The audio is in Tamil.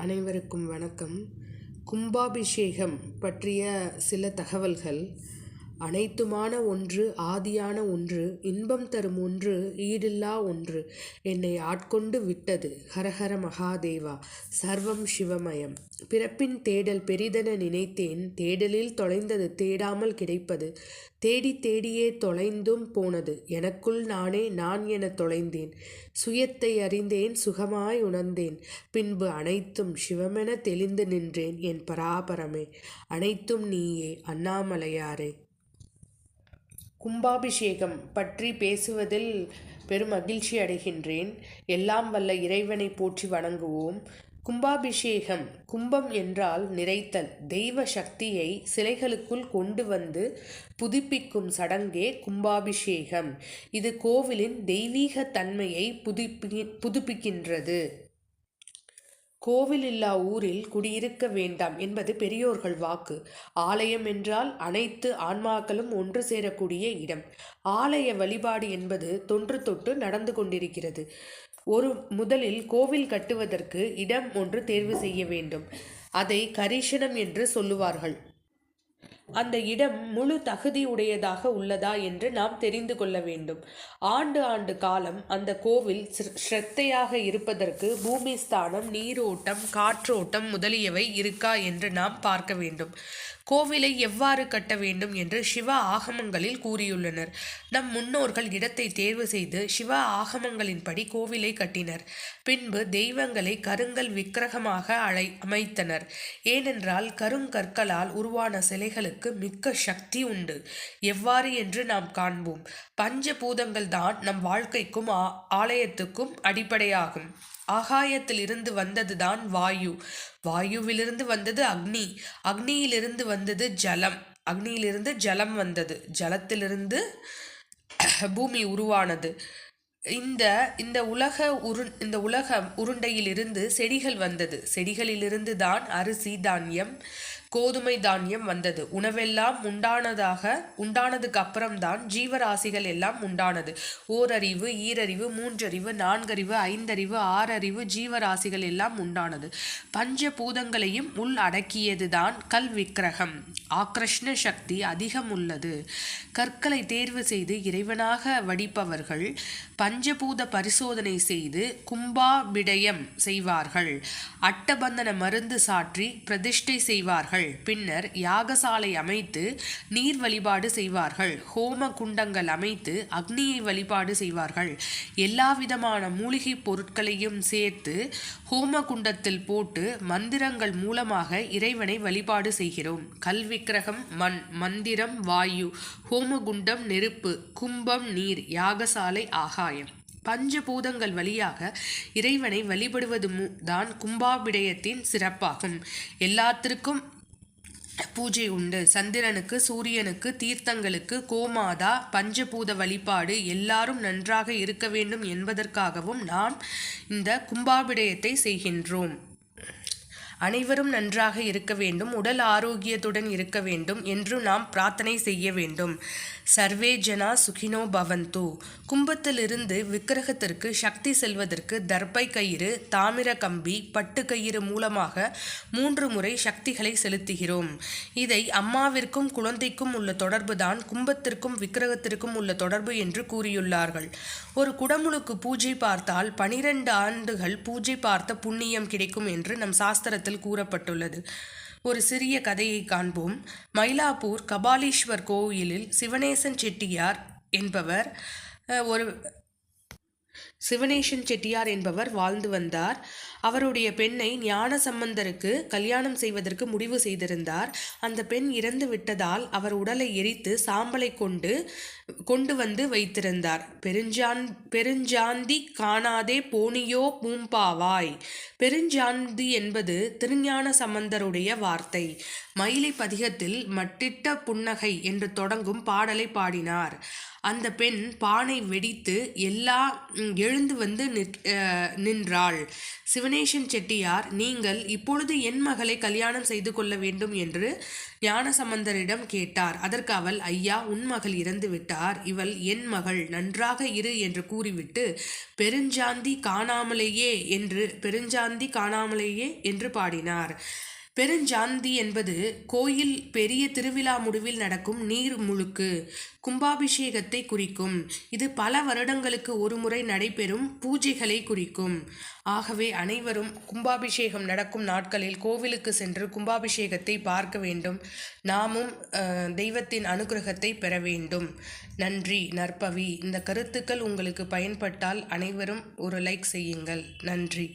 அனைவருக்கும் வணக்கம். கும்பாபிஷேகம் பற்றிய சில தகவல்கள். அனைத்துமான ஒன்று, ஆதியான ஒன்று, இன்பம் தரும் ஒன்று, ஈடில்லா ஒன்று, என்னை ஆட்கொண்டு விட்டது. ஹரஹர மகாதேவா. சர்வம் சிவமயம். பிறப்பின் தேடல் பெரிதென நினைத்தேன், தேடலில் தொலைந்தது தேடாமல் கிடைப்பது. தேடி தேடியே தொலைந்தும் போனது, எனக்குள் நானே நான் என தொலைந்தேன். சுயத்தை அறிந்தேன், சுகமாய் உணர்ந்தேன். பின்பு அனைத்தும் சிவமென தெளிந்து நின்றேன். என் பராபரமே, அனைத்தும் நீயே அண்ணாமலையாரே. கும்பாபிஷேகம் பற்றி பேசுவதில் பெரும் மகிழ்ச்சி அடைகின்றேன். எல்லாம் வல்ல இறைவனை போற்றி வணங்குவோம். கும்பாபிஷேகம், கும்பம் என்றால் நிறைத்தல், தெய்வ சக்தியை சிலைகளுக்குள் கொண்டு வந்து புதுப்பிக்கும் சடங்கே கும்பாபிஷேகம். இது கோவிலின் தெய்வீக தன்மையை புதுப்பிக்கின்றது. கோவில் இல்லா ஊரில் குடியிருக்க வேண்டாம் என்பது பெரியோர்கள் வாக்கு. ஆலயம் என்றால் அனைத்து ஆன்மாக்களும் ஒன்று சேரக்கூடிய இடம். ஆலய வழிபாடு என்பது தொன்று தொட்டு நடந்து கொண்டிருக்கிறது. முதலில் கோவில் கட்டுவதற்கு இடம் ஒன்று தேர்வு செய்ய வேண்டும். அதை கரிசனம் என்று சொல்லுவார்கள். அந்த இடம் முழு தகுதி உடையதாக உள்ளதா என்று நாம் தெரிந்து கொள்ள வேண்டும். ஆண்டு காலம் அந்த கோவில் ஸ்ரத்தையாக இருப்பதற்கு பூமி ஸ்தானம், நீரோட்டம், காற்றோட்டம் முதலியவை இருக்கா என்று நாம் பார்க்க வேண்டும். கோவிலை எவ்வாறு கட்ட வேண்டும் என்று சிவ ஆகமங்களில் கூறியுள்ளனர். நம் முன்னோர்கள் இடத்தை தேர்வு செய்து சிவ ஆகமங்களின்படி கோவிலை கட்டினர். பின்பு தெய்வங்களை கருங்கல் விக்கிரகமாக அமைத்தனர். ஏனென்றால் கருங்கற்களால் உருவான சிலைகளுக்கு மிக்க சக்தி உண்டு. எவ்வாறு என்று நாம் காண்போம். பஞ்சபூதங்கள் தான் நம் வாழ்க்கைக்கும் ஆலயத்துக்கும் அடிப்படையாகும். ஆகாயத்தில் இருந்து வந்ததுதான் வாயு, வாயுவிலிருந்து வந்தது அக்னி, அக்னியிலிருந்து வந்தது ஜலம், அக்னியிலிருந்து ஜலம் வந்தது, ஜலத்திலிருந்து பூமி உருவானது. இந்த உலக உருண்டையிலிருந்து செடிகள் வந்தது. செடிகளிலிருந்து தான் அரிசி, தானியம், கோதுமை, தானியம் வந்தது. உணவெல்லாம் உண்டானதுக்கு அப்புறம்தான் ஜீவராசிகள் எல்லாம் உண்டானது. ஓரறிவு, ஈரறிவு, மூன்றறிவு, நான்கறிவு, ஐந்தறிவு, ஆறறிவு ஜீவராசிகள் எல்லாம் உண்டானது. பஞ்சபூதங்களையும் உள் அடக்கியதுதான் கல் விக்கிரகம். ஆக்ரஷ்ண சக்தி அதிகம் உள்ளது. கற்களை தேர்வு செய்து இறைவனாக வடிப்பவர்கள் பஞ்சபூத பரிசோதனை செய்து கும்பாபிடயம் செய்வார்கள். அட்டபந்தன மருந்து சாற்றி பிரதிஷ்டை செய்வார்கள். பின்னர் யாகசாலை அமைத்து நீர் வழிபாடு செய்வார்கள். ஹோம குண்டங்கள் அமைத்து அக்னியை வழிபாடு செய்வார்கள். எல்லா விதமான மூலிகை பொருட்களையும் சேர்த்து ஹோம குண்டத்தில் போட்டு மந்திரங்கள் மூலமாக இறைவனை வழிபாடு செய்கிறோம். கல் விக்கிரகம் மண், மந்திரம் வாயு, ஹோமகுண்டம் நெருப்பு, கும்பம் நீர், யாகசாலை ஆகாயம். பஞ்சபூதங்கள் வழியாக இறைவனை வழிபடுவது தான் கும்பாபிடயத்தின் சிறப்பாகும். எல்லாத்திற்கும் பூஜை உண்டு. சந்திரனுக்கு, சூரியனுக்கு, தீர்த்தங்களுக்கு, கோமாதா, பஞ்சபூத வழிபாடு எல்லாரும் நன்றாக இருக்க வேண்டும் என்பதற்காகவும் நாம் இந்த கும்பாபிடயத்தை செய்கின்றோம். அனைவரும் நன்றாக இருக்க வேண்டும், உடல் ஆரோக்கியத்துடன் இருக்க வேண்டும் என்று நாம் பிரார்த்தனை செய்ய வேண்டும். சர்வே ஜனா சுகினோ பவந்து. கும்பத்திலிருந்து விக்கிரகத்திற்கு சக்தி செல்வதற்கு தர்பை கயிறு, தாமிர கம்பி, பட்டு கயிறு மூலமாக 3 முறை சக்திகளை செலுத்துகிறோம். இதை அம்மாவிற்கும் குழந்தைக்கும் உள்ள தொடர்புதான் கும்பத்திற்கும் விக்கிரகத்திற்கும் உள்ள தொடர்பு என்று கூறியுள்ளார்கள். ஒரு குடமுழுக்கு பூஜை பார்த்தால் 12 ஆண்டுகள் பூஜை பார்த்த புண்ணியம் கிடைக்கும் என்று நம் சாஸ்திரத்தில் கூறப்பட்டுள்ளது. ஒரு சிறிய கதையை காண்போம். மயிலாப்பூர் கபாலீஸ்வர் கோயிலில் சிவனேசன் செட்டியார் என்பவர் வாழ்ந்து வந்தார். அவருடைய பெண்ணை ஞான சம்பந்தருக்கு கல்யாணம் செய்வதற்கு முடிவு செய்திருந்தார். அந்த பெண் இறந்து விட்டதால் அவர் உடலை எரித்து சாம்பலை கொண்டு வந்து வைத்திருந்தார். பெருஞ்சாந்தி காணாதே போனியோ பூம்பாவாய். பெருஞ்சாந்தி என்பது திருஞான சம்பந்தருடைய வார்த்தை. மயிலை பதிகத்தில் மட்டிட்ட புன்னகை என்று தொடங்கும் பாடலை பாடினார். அந்த பெண் பானை வெடித்து எல்லாம் எழுந்து வந்து நின்றாள். சிவனேசன் செட்டியார், நீங்கள் இப்பொழுது என் மகளை கல்யாணம் செய்து கொள்ள வேண்டும் என்று ஞானசம்பந்தரிடம் கேட்டார். அதற்கு அவள், ஐயா, உன் மகள் இறந்து விட்டார், இவள் என் மகள், நன்றாக இரு என்று கூறிவிட்டு பெருஞ்சாந்தி காணாமலேயே என்று பாடினார். பெருஞ்சாந்தி என்பது கோயில் பெரிய திருவிழா முடிவில் நடக்கும் நீர் முழுக்கு கும்பாபிஷேகத்தை குறிக்கும். இது பல வருடங்களுக்கு ஒரு முறை நடைபெறும் பூஜைகளை குறிக்கும். ஆகவே அனைவரும் கும்பாபிஷேகம் நடக்கும் நாட்களில் கோவிலுக்கு சென்று கும்பாபிஷேகத்தை பார்க்க வேண்டும். நாமும் தெய்வத்தின் அனுகிரகத்தை பெற வேண்டும். நன்றி. நற்பவி. இந்த கருத்துக்கள் உங்களுக்கு பயன்பட்டால் அனைவரும் ஒரு லைக் செய்யுங்கள். நன்றி.